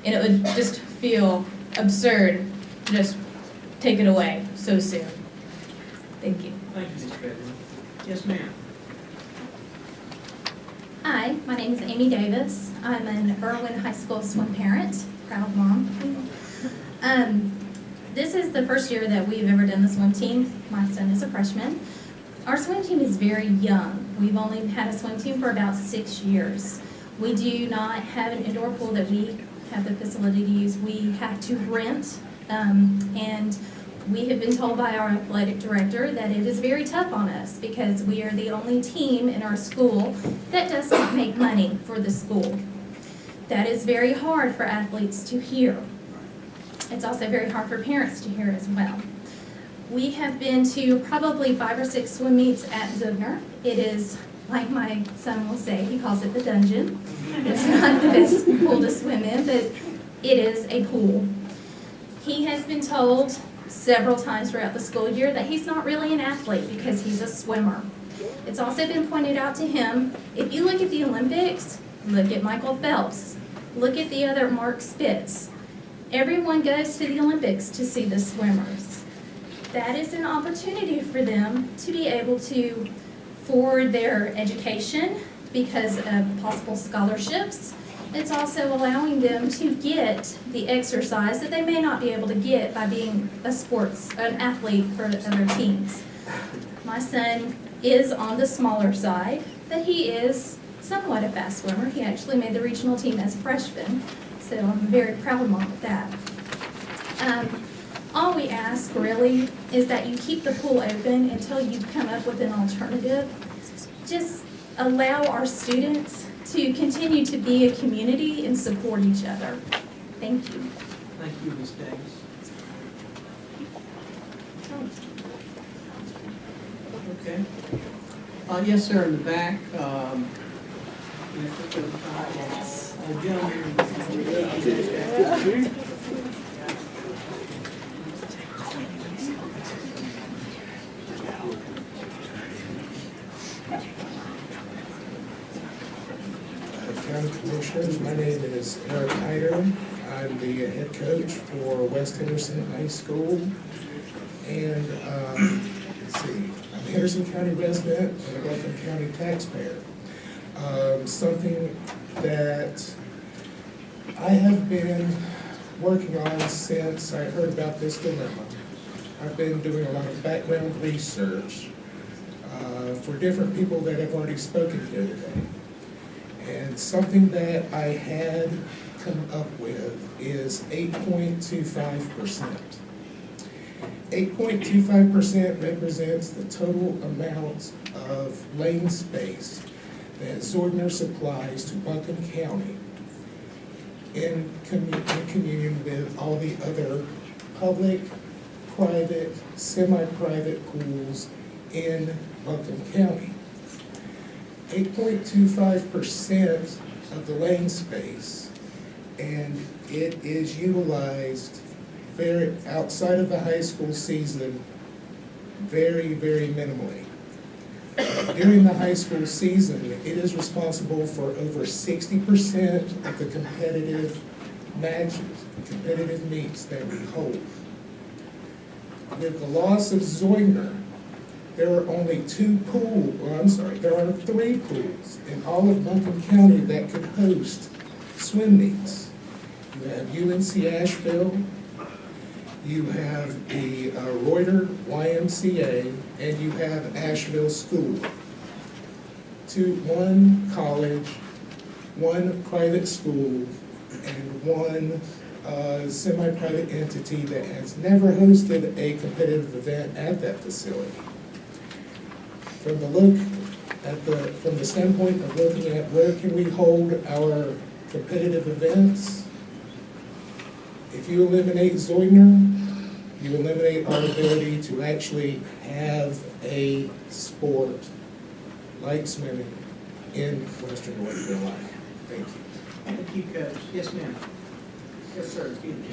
And it would just feel absurd to just take it away so soon. Thank you. Thank you, Ms. Bednar. Yes, ma'am. Hi, my name is Amy Davis. I'm an Irwin High School swim parent, proud mom. This is the first year that we've ever done the swim team. My son is a freshman. Our swim team is very young. We've only had a swim team for about 6 years. We do not have an indoor pool that we have the facility to use. We have to rent, and we have been told by our athletic director that it is very tough on us because we are the only team in our school that does not make money for the school. That is very hard for athletes to hear. It's also very hard for parents to hear as well. We have been to probably 5 or 6 swim meets at Zugner. It is, like my son will say, he calls it the dungeon. It's not the best pool to swim in, but it is a pool. He has been told several times throughout the school year that he's not really an athlete because he's a swimmer. It's also been pointed out to him, if you look at the Olympics, look at Michael Phelps, look at the other Mark Spitz. Everyone goes to the Olympics to see the swimmers. That is an opportunity for them to be able to forward their education because of possible scholarships. It's also allowing them to get the exercise that they may not be able to get by being an athlete for other teams. My son is on the smaller side, but he is somewhat a fast swimmer. He actually made the regional team as a freshman, so I'm a very proud mom of that. All we ask really is that you keep the pool open until you come up with an alternative. Just allow our students to continue to be a community and support each other. Thank you. Thank you, Ms. Davis. Okay. Yes, sir, in the back. Gentlemen. County Commissioners, my name is Eric Hyder. I'm the head coach for West Henderson High School. And let's see, I'm a Henderson County resident and a Buncombe County taxpayer. Something that I have been working on since I heard about this dilemma. I've been doing a lot of background research for different people that have already spoken here today. And something that I had come up with is 8.25%. 8.25% represents the total amount of lane space that Zordner supplies to Buncombe County in communion with all the other public, private, semi-private pools in Buncombe County. 8.25% of the lane space, and it is utilized outside of the high school season very, very minimally. During the high school season, it is responsible for over 60% of the competitive matches, competitive meets that we hold. With the loss of Zoyner, there are only three pools in all of Buncombe County that could host swim meets. You have UNC Asheville, you have the Reuter YMCA, and you have Asheville School. One college, one private school, and one semi-private entity that has never hosted a competitive event at that facility. From the standpoint of looking at where can we hold our competitive events, if you eliminate Zoyner, you eliminate our ability to actually have a sport like swimming in Western North Carolina. Thank you. Thank you, Coach. Yes, ma'am. Yes, sir. Excuse me.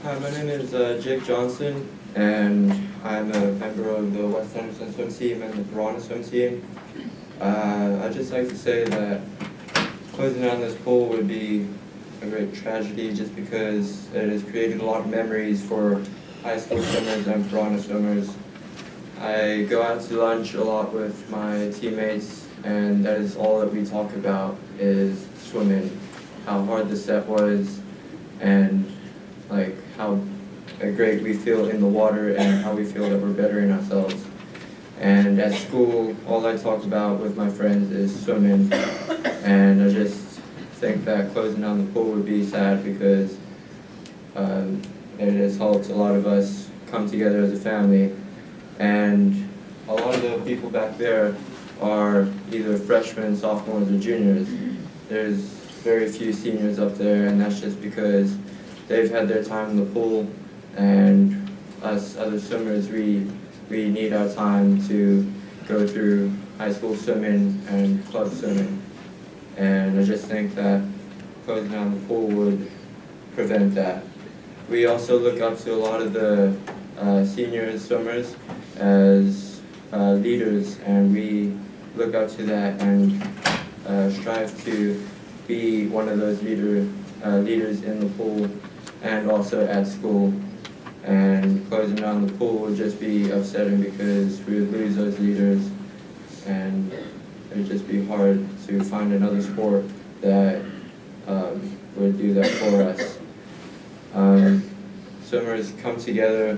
Hi, my name is Jake Johnson, and I'm a member of the West Henderson swim team and the Piranha swim team. I'd just like to say that closing down this pool would be a great tragedy just because it has created a lot of memories for high school swimmers and piranha swimmers. I go out to lunch a lot with my teammates, and that is all that we talk about is swimming, how hard the set was, and like how great we feel in the water and how we feel that we're bettering ourselves. And at school, all I talk about with my friends is swimming, and I just think that closing down the pool would be sad because it has helped a lot of us come together as a family. And a lot of the people back there are either freshmen, sophomores, or juniors. There's very few seniors up there, and that's just because they've had their time in the pool, and us other swimmers, we need our time to go through high school swimming and club swimming. And I just think that closing down the pool would prevent that. We also look up to a lot of the senior swimmers as leaders, and we look up to that and strive to be one of those leaders in the pool and also at school. And closing down the pool would just be upsetting because we would lose those leaders, and it would just be hard to find another sport that would do that for us. Swimmers come together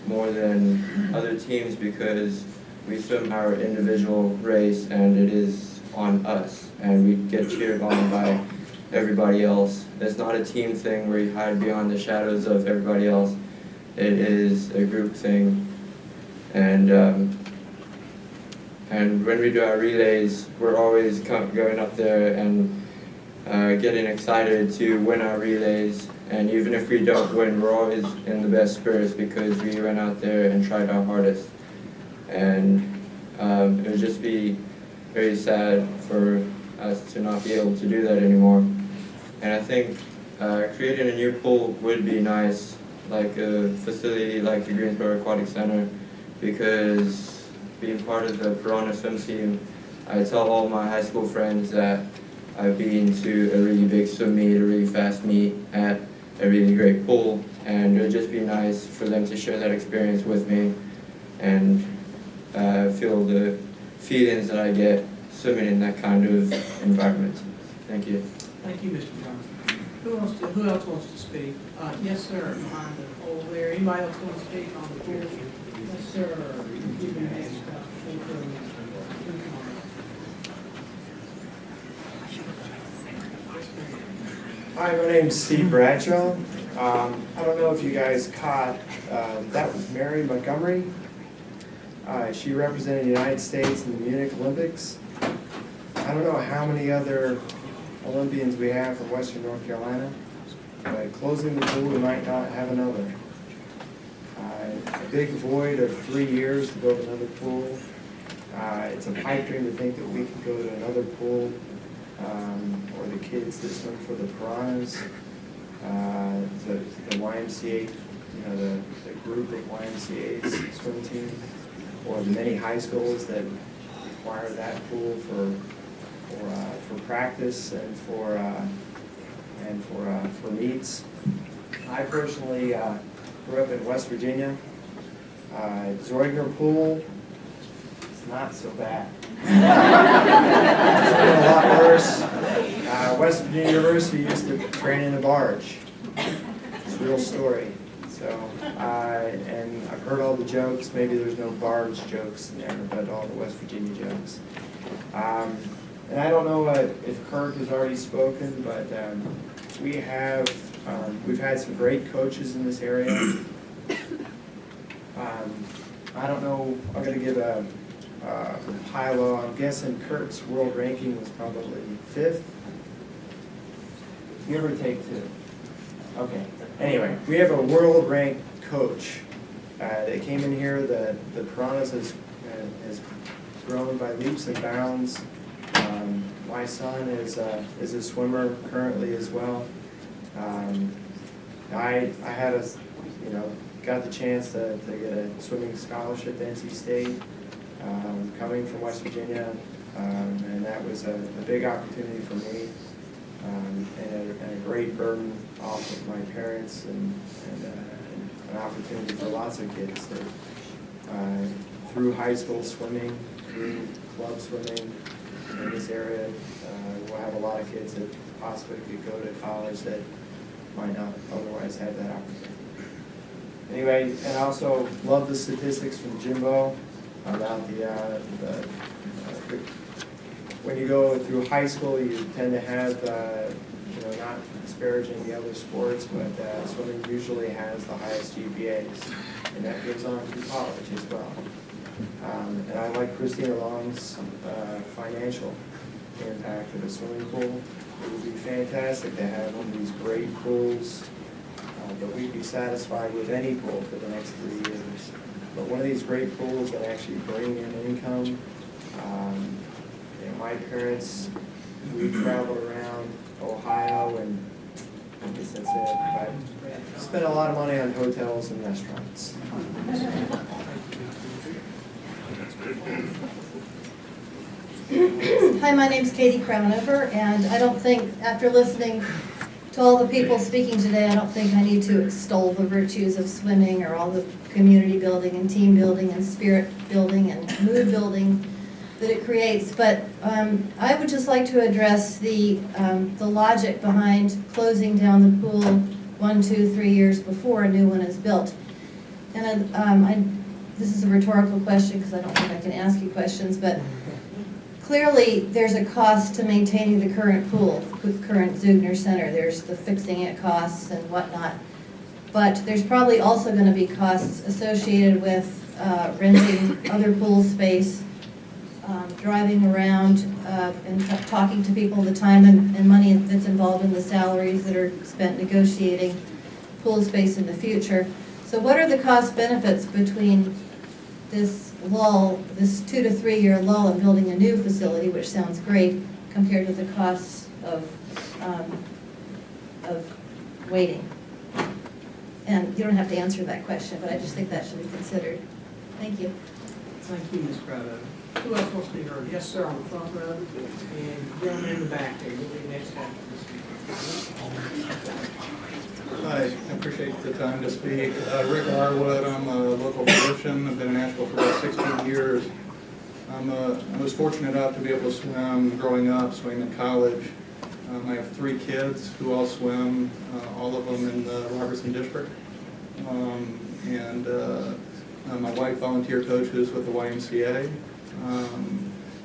more than other teams because we swim our individual race, and it is on us, and we get cheered on by everybody else. It's not a team thing where you hide beyond the shadows of everybody else. It is a group thing, and when we do our relays, we're always going up there and getting excited to win our relays. And even if we don't win, we're always in the best spirits because we went out there and tried our hardest. And it would just be very sad for us to not be able to do that anymore. And I think creating a new pool would be nice, like a facility like the Greensboro Aquatic Center, because being part of the Piranha swim team, I tell all my high school friends that I've been to a really big swim meet, a really fast meet at a really great pool, and it would just be nice for them to share that experience with me and feel the feelings that I get swimming in that kind of environment. Thank you. Thank you, Mr. Johnson. Who else wants to speak? Yes, sir, behind the pole there. Anybody else want to speak on the pool? Yes, sir. You can ask Hi, my name's Steve Bradshaw. I don't know if you guys caught, that was Mary Montgomery. She represented the United States in the Munich Olympics. I don't know how many other Olympians we have from Western North Carolina, but closing the pool, we might not have another. A big void of 3 years to build another pool. It's a pipe dream to think that we could go to another pool, or the kids that swim for the piranhas, the YMCA, you know, the group of YMCA's swim team, or the many high schools that require that pool for practice and for meets. I personally grew up in West Virginia. Zoigner Pool, it's not so bad. It's been a lot worse. West Virginia University used to train in a barge. It's a real story. So, and I've heard all the jokes. Maybe there's no barge jokes in there, but all the West Virginia jokes. And I don't know if Kirk has already spoken, but we've had some great coaches in this area. I don't know, I'm going to give a high low. I'm guessing Kirk's world ranking was probably 5th. Give or take 2. Okay. Anyway, we have a world ranked coach that came in here. The Piranhas has grown by leaps and bounds. My son is a swimmer currently as well. I had got the chance to get a swimming scholarship at NC State, coming from West Virginia, and that was a big opportunity for me. great burden off of my parents and an opportunity for lots of kids that through high school swimming, through club swimming in this area, we'll have a lot of kids that possibly could go to college that might not otherwise have that opportunity. Anyway, and I also love the statistics from Jimbo about when you go through high school, you tend to have, not disparaging the other sports, but swimming usually has the highest GPAs, and that goes on through college as well. And I like Christina Long's financial impact of a swimming pool. It would be fantastic to have one of these great pools, but we'd be satisfied with any pool for the next 3 years. But one of these great pools that actually bring in income. My parents, we traveled around Ohio, and I guess that's it. I spent a lot of money on hotels and restaurants. Hi, my name's Katie Crownover, and I don't think, after listening to all the people speaking today, I don't think I need to extol the virtues of swimming or all the community building and team building and spirit building and mood building that it creates. But I would just like to address the logic behind closing down the pool 1, 2, 3 years before a new one is built. And this is a rhetorical question because I don't think I can ask you questions, but clearly there's a cost to maintaining the current pool, the current Zugner Center. There's the fixing it costs and whatnot. But there's probably also going to be costs associated with renting other pool space, driving around and talking to people, the time and money that's involved in the salaries that are spent negotiating pool space in the future. So what are the cost benefits between this lull, this 2 to 3 year lull in building a new facility, which sounds great, compared to the costs of waiting? And you don't have to answer that question, but I just think that should be considered. Thank you. Thank you, Ms. Crowder. Who else wants to be heard? Yes, sir, on the front row, and gentleman in the back there, you'll be next after this. Hi, I appreciate the time to speak. Rick Arwood, I'm a local physician. I've been in Nashville for about 16 years. I was fortunate enough to be able to swim growing up, swim in college. I have 3 kids who all swim, all of them in the Robertson District. My wife volunteer coaches with the YMCA.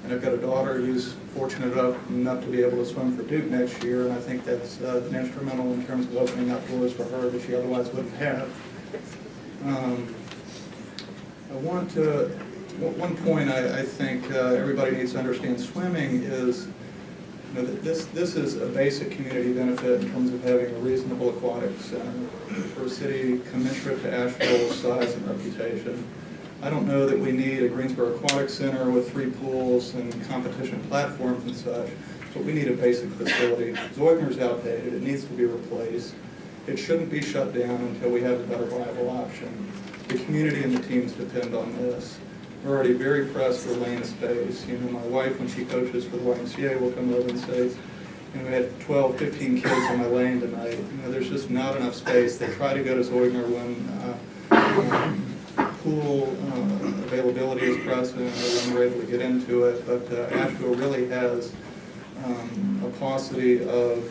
And I've got a daughter who's fortunate enough to be able to swim for Duke next year, and I think that's instrumental in terms of opening up doors for her that she otherwise wouldn't have. One point I think everybody needs to understand swimming is, that this is a basic community benefit in terms of having a reasonable aquatic center for a city commensurate to Asheville's size and reputation. I don't know that we need a Greensboro Aquatic Center with 3 pools and competition platforms and such, but we need a basic facility. Zeugner's outdated, it needs to be replaced. It shouldn't be shut down until we have a better viable option. The community and the teams depend on this. We're already very pressed for land space. My wife, when she coaches for the YMCA, will come over and say, we had 12, 15 kids on my lane tonight. There's just not enough space. They try to go to Zeugner when pool availability is present, or when we're able to get into it, but Asheville really has a paucity of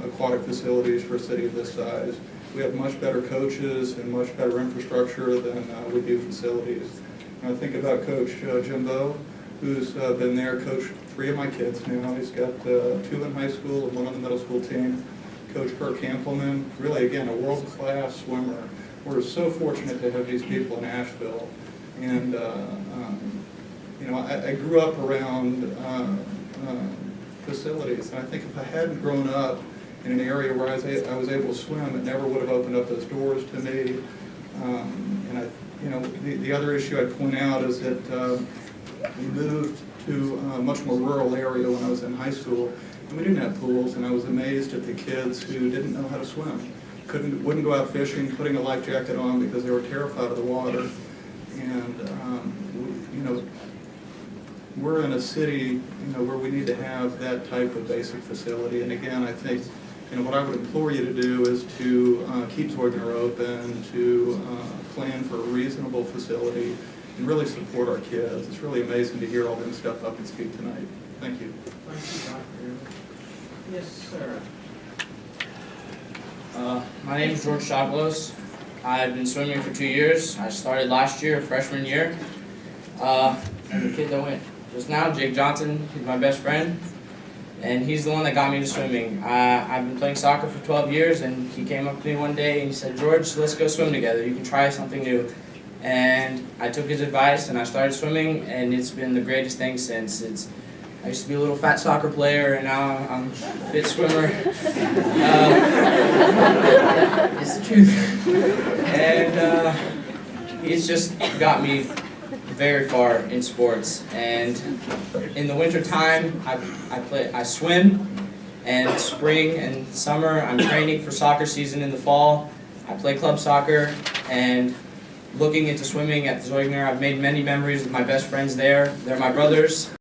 aquatic facilities for a city of this size. We have much better coaches and much better infrastructure than we do facilities. And I think about Coach Jimbo, who's been there, coached 3 of my kids now. He's got 2 in high school and 1 on the middle school team. Coach Kirk Hampelman, really, again, a world-class swimmer. We're so fortunate to have these people in Asheville. And, I grew up around facilities, and I think if I hadn't grown up in an area where I was able to swim, it never would have opened up those doors to me. The other issue I'd point out is that we moved to a much more rural area when I was in high school, and we didn't have pools, and I was amazed at the kids who didn't know how to swim. Wouldn't go out fishing, putting a life jacket on because they were terrified of the water. And we're in a city where we need to have that type of basic facility. And again, I think what I would implore you to do is to keep Zoidner open, to plan for a reasonable facility, and really support our kids. It's really amazing to hear all them step up and speak tonight. Thank you. Thank you, Dr. Yes, sir. My name is George Chaglos. I've been swimming for 2 years. I started last year, freshman year. And the kid that went just now, Jake Johnson, he's my best friend. And he's the one that got me to swimming. I've been playing soccer for 12 years, and he came up to me one day and he said, George, let's go swim together. You can try something new. And I took his advice and I started swimming, and it's been the greatest thing since. I used to be a little fat soccer player, and now I'm a fit swimmer. It's the truth. And it's just got me very far in sports. And in the winter time, I swim, and spring and summer I'm training for soccer season in the fall. I play club soccer, and looking into swimming at the Zoidner, I've made many memories with my best friends there. They're my brothers.